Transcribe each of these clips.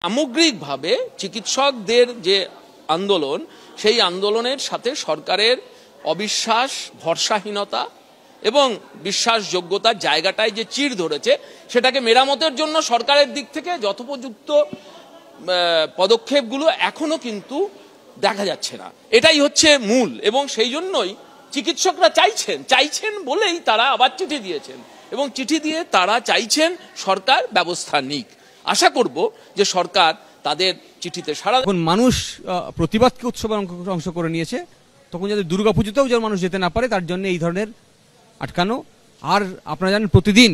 সামগ্রিকভাবে চিকিৎসকদের যে আন্দোলন সেই আন্দোলনের সাথে সরকারের অবিশ্বাস, ভরসাহীনতা এবং বিশ্বাসযোগ্যতার জায়গাটায় যে চিড় ধরেছে সেটাকে মেরামতের জন্য সরকারের দিক থেকে যথোপযুক্ত পদক্ষেপগুলো এখনো কিন্তু দেখা যাচ্ছে না। এটাই হচ্ছে মূল, এবং সেই জন্যই চিকিৎসকরা চাইছেন বলেই তারা আবার চিঠি দিয়েছেন, এবং চিঠি দিয়ে তারা চাইছেন সরকার ব্যবস্থা নিক। আশা করব যে সরকার তাদের চিঠিতে সাড়া। এখন মানুষ প্রতিবাদকে উৎসবে অংশ করে নিয়েছে, তখন যাতে দুর্গাপুজোতেও যেন মানুষ যেতে না পারে তার জন্য এই ধরনের আটকানো। আর আপনারা জানেন প্রতিদিন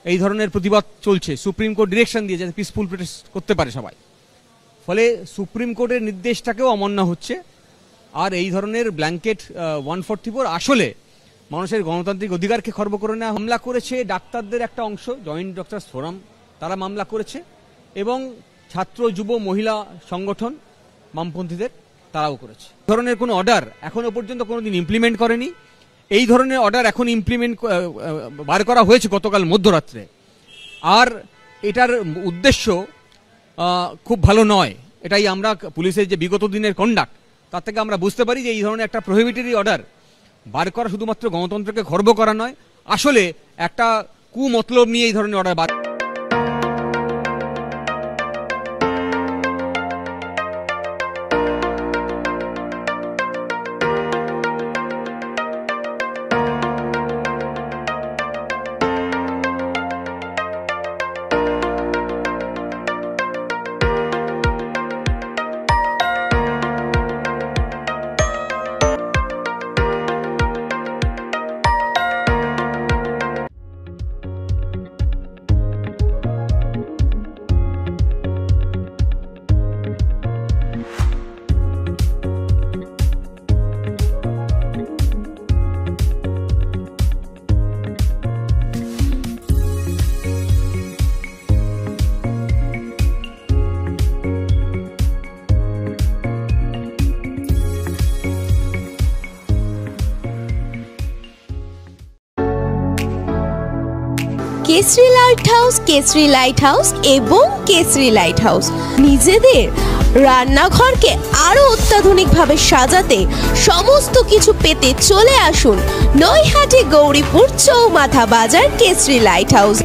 এই ধরনের প্রতিবাদ চলছে, সুপ্রিম কোর্ট ডিরেকশন দিয়ে যাতে পিসফুল প্রোটেস্ট করতে পারে সবাই, ফলে সুপ্রিম কোর্টের নির্দেশটাকেও অমান্য হচ্ছে। আর এই ধরনের ব্ল্যাঙ্কেট 144 আসলে মানুষের গণতান্ত্রিক অধিকারকে খর্ব করে নেওয়া। মামলা করেছে ডাক্তারদের একটা অংশ, জয়েন্ট ডক্টরস ফোরাম, তারা মামলা করেছে, এবং ছাত্র যুব মহিলা সংগঠন বামপন্থীদের তারাও করেছে। এই ধরনের কোনো অর্ডার এখনো পর্যন্ত কোনোদিন ইমপ্লিমেন্ট করেনি। এই ধরনের অর্ডার এখন ইমপ্লিমেন্ট বার করা হয়েছে গতকাল মধ্যরাত্রে। আর এটার উদ্দেশ্য খুব ভালো নয়, এটাই আমরা পুলিশের যে বিগত দিনের কন্ডাক্ট তার থেকে আমরা বুঝতে পারি যে এই ধরনের একটা প্রহিবিটরি অর্ডার বার করা শুধুমাত্র গণতন্ত্রকে খর্ব করা নয়, আসলে একটা কুমতলব নিয়ে এই ধরনের অর্ডার বার। কেসরি লাইট হাউস এবং কেসরি লাইট হাউস নিজেদের রান্নাঘরকে আরো অত্যাধুনিকভাবে সাজাতে সমস্ত কিছু পেতে চলে আসুন নৈহাটি গৌরীপুর চৌমাথা বাজার কেসরি লাইট হাউস।